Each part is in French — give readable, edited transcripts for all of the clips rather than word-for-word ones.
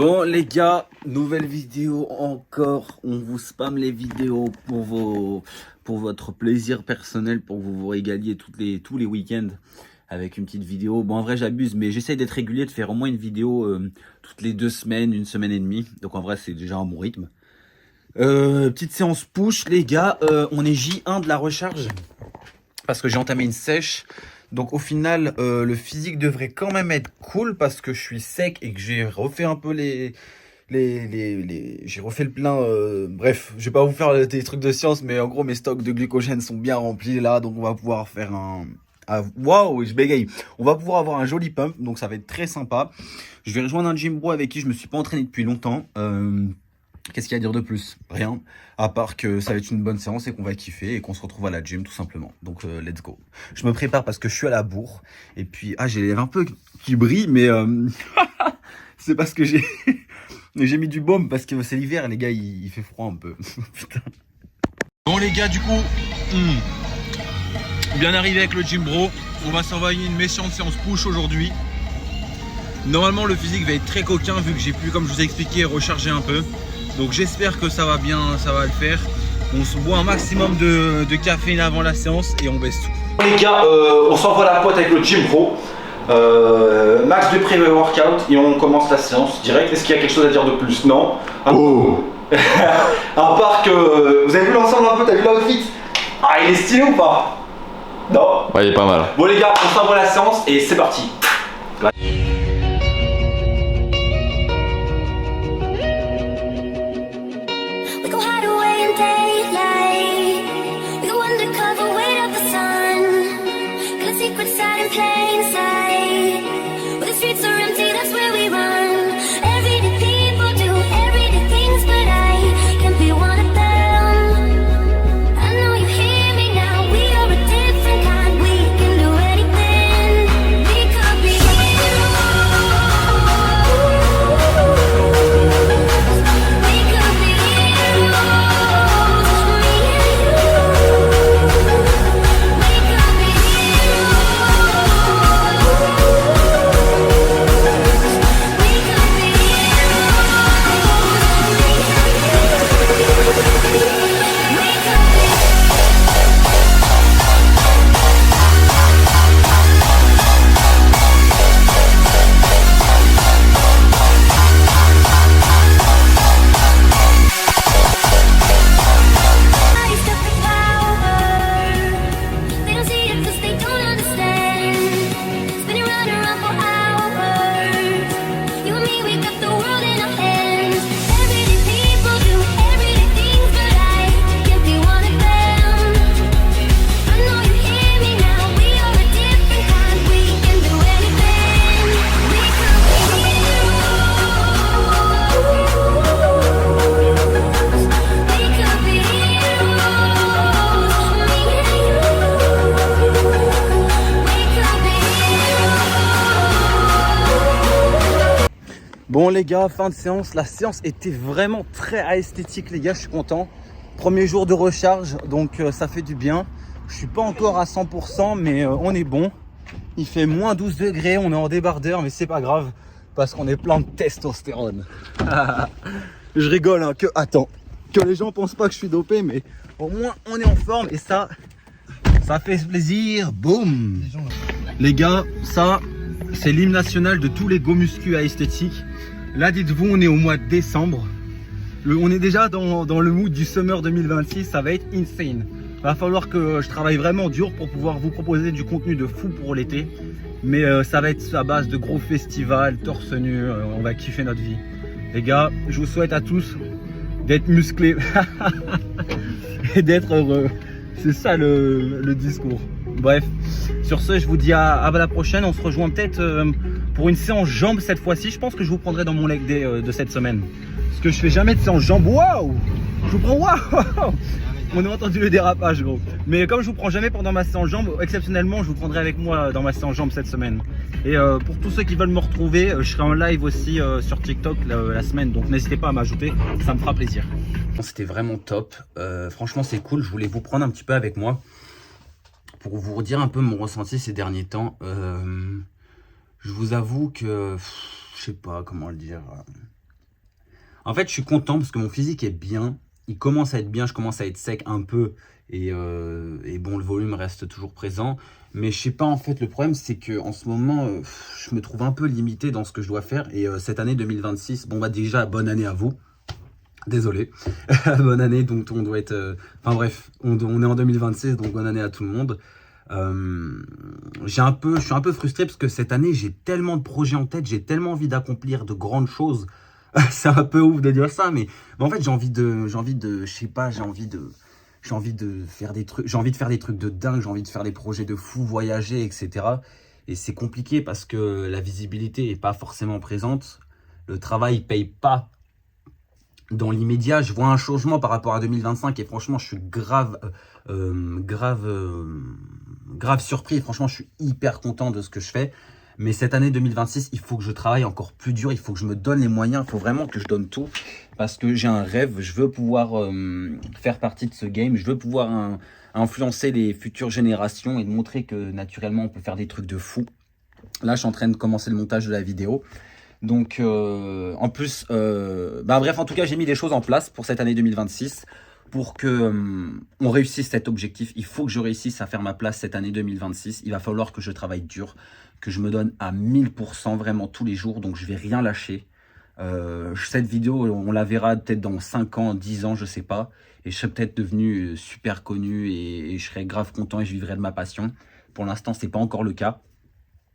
Bon les gars, nouvelle vidéo encore, on vous spamme les vidéos pour votre plaisir personnel, pour que vous vous régaliez tous les week-ends avec une petite vidéo. Bon en vrai j'abuse, mais j'essaye d'être régulier, de faire au moins une vidéo toutes les 2 semaines, une semaine et demie. Donc en vrai c'est déjà un bon rythme. Petite séance push les gars, on est J1 de la recharge parce que j'ai entamé une sèche. Donc au final, le physique devrait quand même être cool parce que je suis sec et que j'ai refait un peu j'ai refait le plein. Bref, je vais pas vous faire des trucs de science, mais en gros mes stocks de glycogène sont bien remplis là, donc on va pouvoir faire waouh, je bégaye. On va pouvoir avoir un joli pump, donc ça va être très sympa. Je vais rejoindre un gym bro avec qui je me suis pas entraîné depuis longtemps. Qu'est-ce qu'il y a à dire de plus? Rien, à part que ça va être une bonne séance et qu'on va kiffer et qu'on se retrouve à la gym tout simplement. Donc let's go. Je me prépare parce que je suis à la bourre. Et puis, j'ai les lèvres un peu qui brillent, mais c'est parce que j'ai mis du baume parce que c'est l'hiver, les gars, il fait froid un peu. Putain. Bon les gars, du coup, bien arrivé avec le gym bro. On va s'envoyer une méchante séance push aujourd'hui. Normalement le physique va être très coquin vu que j'ai pu, comme je vous ai expliqué, recharger un peu. Donc j'espère que ça va bien, ça va le faire. On se boit un maximum de caféine avant la séance et on baisse tout. Les gars, on s'envoie la pote avec le gym pro. Max de pré-workout et on commence la séance direct. Est-ce qu'il y a quelque chose à dire de plus? Non. Oh. À part que vous avez vu l'ensemble un peu, t'as vu l'outfit? Ah, il est stylé ou pas? Non. Ouais, il est pas mal. Bon les gars, on s'envoie la séance et c'est parti. Bon les gars, fin de séance. La séance était vraiment très esthétique les gars, je suis content. Premier jour de recharge, donc ça fait du bien. Je suis pas encore à 100% mais on est bon. Il fait moins 12 degrés, on est en débardeur mais c'est pas grave parce qu'on est plein de testostérone. Je rigole hein, que les gens pensent pas que je suis dopé, mais au moins on est en forme et ça fait plaisir. Boum. Les gars, ça c'est l'hymne national de tous les go muscu à esthétique. Là, dites-vous, on est au mois de décembre. On est déjà dans le mood du summer 2026. Ça va être insane. Va falloir que je travaille vraiment dur pour pouvoir vous proposer du contenu de fou pour l'été. Mais ça va être à base de gros festivals, torse nu. On va kiffer notre vie. Les gars, je vous souhaite à tous d'être musclés et d'être heureux. C'est ça le discours. Bref, sur ce, je vous dis à la prochaine. On se rejoint peut-être pour une séance jambes cette fois-ci. Je pense que je vous prendrai dans mon leg day de cette semaine. Parce que je fais jamais de séance jambes. Waouh! Je vous prends waouh! On a entendu le dérapage gros. Mais comme je vous prends jamais pendant ma séance jambes, exceptionnellement, je vous prendrai avec moi dans ma séance jambes cette semaine. Et pour tous ceux qui veulent me retrouver, je serai en live aussi sur TikTok la semaine. Donc n'hésitez pas à m'ajouter, ça me fera plaisir. C'était vraiment top. Franchement, c'est cool. Je voulais vous prendre un petit peu avec moi pour vous redire un peu mon ressenti ces derniers temps. Je vous avoue que je sais pas comment le dire. En fait, je suis content parce que mon physique est bien. Il commence à être bien, je commence à être sec un peu. Et bon, le volume reste toujours présent. Mais je sais pas, en fait, le problème, c'est que en ce moment, je me trouve un peu limité dans ce que je dois faire. Et cette année 2026, bon, bah déjà, bonne année à vous. Désolé. Bonne année, donc on doit être... Enfin bref, on est en 2026, donc bonne année à tout le monde. Je suis un peu frustré parce que cette année, j'ai tellement de projets en tête, j'ai tellement envie d'accomplir de grandes choses. C'est un peu ouf de dire ça, mais en fait, je sais pas, j'ai envie de faire des trucs, j'ai envie de faire des trucs de dingue, j'ai envie de faire des projets de fou, voyager, etc. Et c'est compliqué parce que la visibilité est pas forcément présente. Le travail paye pas dans l'immédiat. Je vois un changement par rapport à 2025 et franchement, je suis grave surpris. Franchement, je suis hyper content de ce que je fais. Mais cette année 2026, il faut que je travaille encore plus dur. Il faut que je me donne les moyens. Il faut vraiment que je donne tout. Parce que j'ai un rêve. Je veux pouvoir faire partie de ce game. Je veux pouvoir influencer les futures générations et de montrer que naturellement, on peut faire des trucs de fou. Là, je suis en train de commencer le montage de la vidéo. Donc, en plus, bref, en tout cas, j'ai mis des choses en place pour cette année 2026 pour que on réussisse cet objectif. Il faut que je réussisse à faire ma place cette année 2026. Il va falloir que je travaille dur, que je me donne à 1000% vraiment tous les jours. Donc, je vais rien lâcher. Cette vidéo, on la verra peut-être dans 5 ans, 10 ans, je sais pas. Et je serai peut-être devenu super connu et je serai grave content et je vivrai de ma passion. Pour l'instant, c'est pas encore le cas.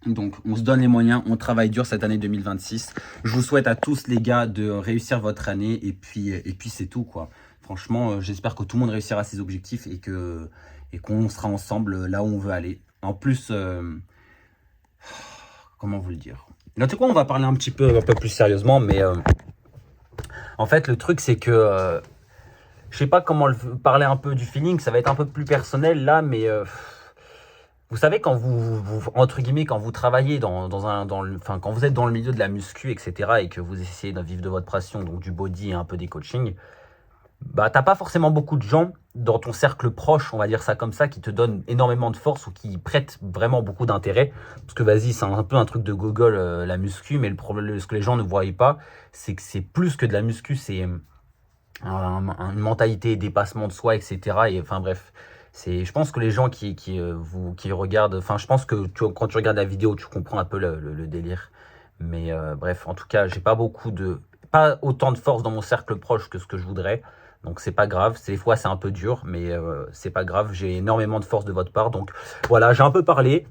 Donc, on se donne les moyens, on travaille dur cette année 2026. Je vous souhaite à tous, les gars, de réussir votre année. Et puis c'est tout, quoi. Franchement, j'espère que tout le monde réussira ses objectifs et qu'on sera ensemble là où on veut aller. En plus, comment vous le dire? Là, tu sais quoi, on va parler un peu plus sérieusement. Mais en fait, le truc, c'est que je sais pas comment parler un peu du feeling. Ça va être un peu plus personnel là, mais... vous savez, quand entre guillemets, quand vous travaillez quand vous êtes dans le milieu de la muscu, etc., et que vous essayez de vivre de votre passion, donc du body et un peu des coachings, bah, t'as pas forcément beaucoup de gens dans ton cercle proche, on va dire ça comme ça, qui te donnent énormément de force ou qui prêtent vraiment beaucoup d'intérêt. Parce que vas-y, c'est un peu un truc de gogol, la muscu, mais le problème, ce que les gens ne voient pas, c'est que c'est plus que de la muscu, c'est une mentalité, dépassement de soi, etc. Et enfin bref. Je pense que les gens qui regardent, enfin je pense que quand tu regardes la vidéo, tu comprends un peu le délire. Mais bref, en tout cas, j'ai pas autant de force dans mon cercle proche que ce que je voudrais. Donc c'est pas grave, des fois c'est un peu dur, mais c'est pas grave, j'ai énormément de force de votre part. Donc voilà, j'ai un peu parlé,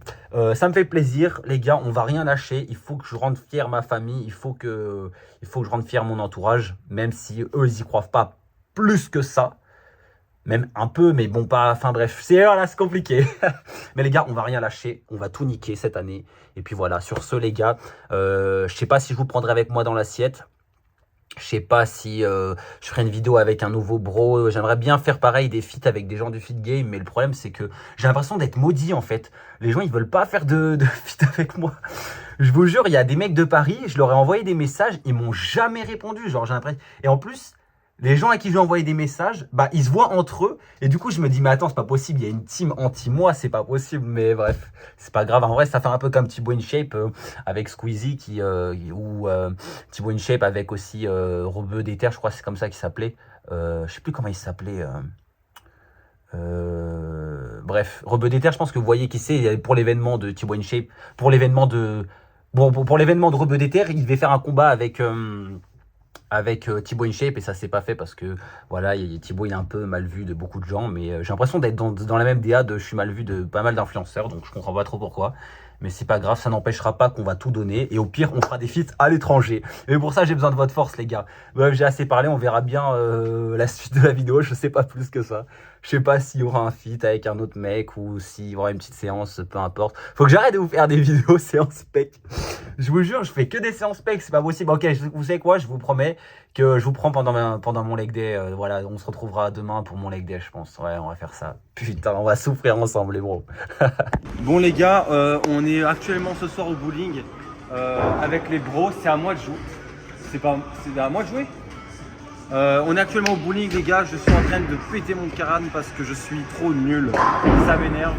ça me fait plaisir, les gars, on va rien lâcher. Il faut que je rende fier ma famille, il faut que je rende fier mon entourage, même si eux ils y croient pas plus que ça. Même un peu, mais bon, pas... Enfin bref, c'est compliqué. Mais les gars, on va rien lâcher. On va tout niquer cette année. Et puis voilà, sur ce, les gars, je sais pas si je vous prendrai avec moi dans l'assiette. Je sais pas si je ferai une vidéo avec un nouveau bro. J'aimerais bien faire pareil, des feats avec des gens du feat game. Mais le problème, c'est que j'ai l'impression d'être maudit, en fait. Les gens, ils veulent pas faire de feat avec moi. Je vous jure, il y a des mecs de Paris. Je leur ai envoyé des messages. Ils m'ont jamais répondu. Genre, j'ai l'impression... Et en plus... les gens à qui j'ai envoyé des messages, bah ils se voient entre eux. Et du coup, je me dis, mais attends, c'est pas possible. Il y a une team anti-moi, c'est pas possible. Mais bref, c'est pas grave. En vrai, ça fait un peu comme Thibaut InShape avec Squeezie ou Thibaut InShape avec aussi Rebeu d'Ether, je crois que c'est comme ça qu'il s'appelait. Je sais plus comment il s'appelait. Bref, Rebeu d'Ether, je pense que vous voyez qui c'est pour l'événement de Thibaut InShape. Pour l'événement de... Bon, pour l'événement de Rebeu d'Ether, il devait faire un combat avec Thibaut InShape et ça s'est pas fait parce que voilà, Thibaut il est un peu mal vu de beaucoup de gens, mais j'ai l'impression d'être dans la même DA je suis mal vu de pas mal d'influenceurs, donc je comprends pas trop pourquoi. Mais c'est pas grave, ça n'empêchera pas qu'on va tout donner. Et au pire, on fera des feats à l'étranger. Et pour ça, j'ai besoin de votre force, les gars. Bref, j'ai assez parlé, on verra bien la suite de la vidéo. Je sais pas plus que ça. Je sais pas s'il y aura un feat avec un autre mec ou s'il y aura une petite séance, peu importe. Faut que j'arrête de vous faire des vidéos séance spec. Je vous jure, je fais que des séances spec, c'est pas possible. Ok, vous savez quoi, je vous promets que je vous prends pendant mon leg day. Voilà, on se retrouvera demain pour mon leg day, je pense. Ouais, on va faire ça. Putain, on va souffrir ensemble, les bros. Bon, les gars, on est actuellement ce soir au bowling avec les bros. C'est à moi de jouer. C'est à moi de jouer. On est actuellement au bowling, les gars. Je suis en train de péter mon crâne parce que je suis trop nul. Ça m'énerve.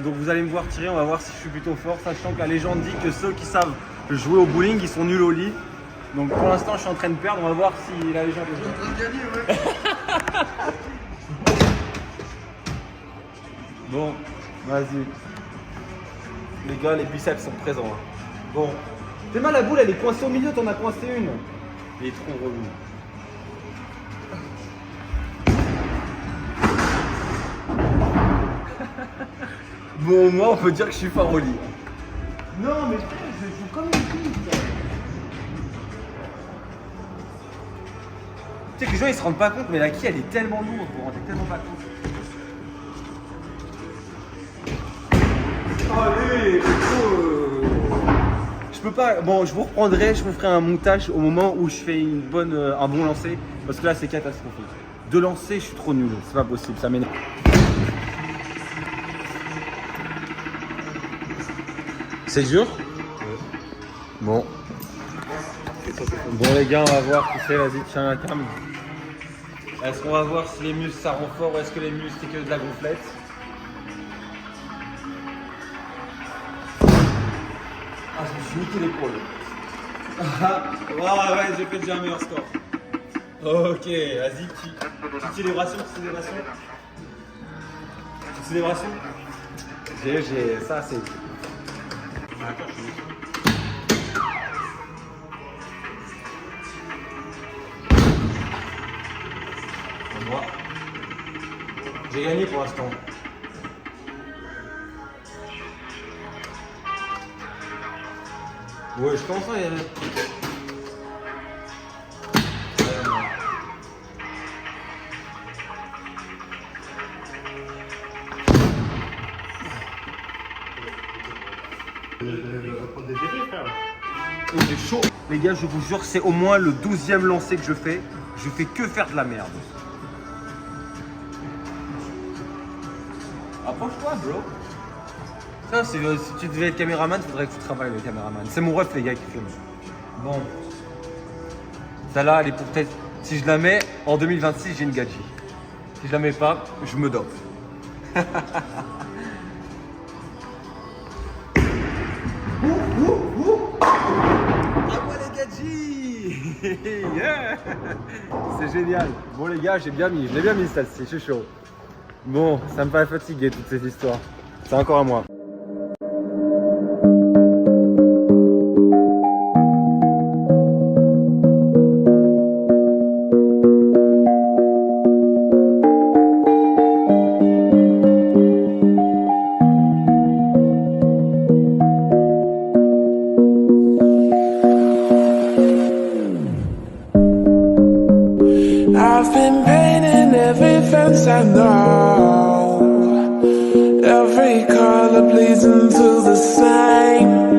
Donc vous allez me voir tirer, on va voir si je suis plutôt fort. Sachant que la légende dit que ceux qui savent jouer au bowling, ils sont nuls au lit. Donc pour l'instant, je suis en train de perdre. On va voir si la légende est en train de gagner, ouais. Bon, vas-y. Les gars, les biceps sont présents. Hein. Bon. T'es mal, la boule, elle est coincée au milieu, t'en as coincé une. Il est trop relou. Bon, moi, on peut dire que je suis Faroli. Non, mais frère, je joue comme une fille. Tu sais que les gens ils se rendent pas compte, mais la quille elle est tellement lourde, vous vous rendez tellement pas compte. Allez, je peux pas. Bon, je vous reprendrai, je vous ferai un montage au moment où je fais un bon lancer, parce que là c'est catastrophique. De lancer, je suis trop nul, c'est pas possible, ça m'énerve. C'est dur? Ouais. Bon. Bon les gars, on va voir qui c'est, vas-y, tiens la cam. Est-ce qu'on va voir si les muscles ça rend fort ou est-ce que les muscles c'est que de la gonflette? Ah, je me suis niqué l'épaule. Ah ouais, j'ai fait déjà un meilleur score. Ok, vas-y, petite célébration, petite célébration. Petite célébration. J'ai ça c'est. Moi. J'ai gagné pour l'instant. Ouais, je commence à y aller. J'ai chaud. Les gars, je vous jure, c'est au moins le 12e lancer que je fais. Je fais que faire de la merde. Approche-toi, bro. Ça, si tu devais être caméraman, il faudrait que tu travailles le caméraman. C'est mon ref, les gars, qui filme. Bon. Celle-là, elle est pour peut-être. Si je la mets, en 2026, j'ai une gadget. Si je la mets pas, je me dope. Ah ouais, les gadgets. Yeah. C'est génial. Bon, les gars, j'ai bien mis. Je l'ai bien mis, celle-ci. Je suis chaud. Bon, ça me paraît fatigué, toutes ces histoires. C'est encore à moi. I've been painting every fence I know, every color bleeds into the same.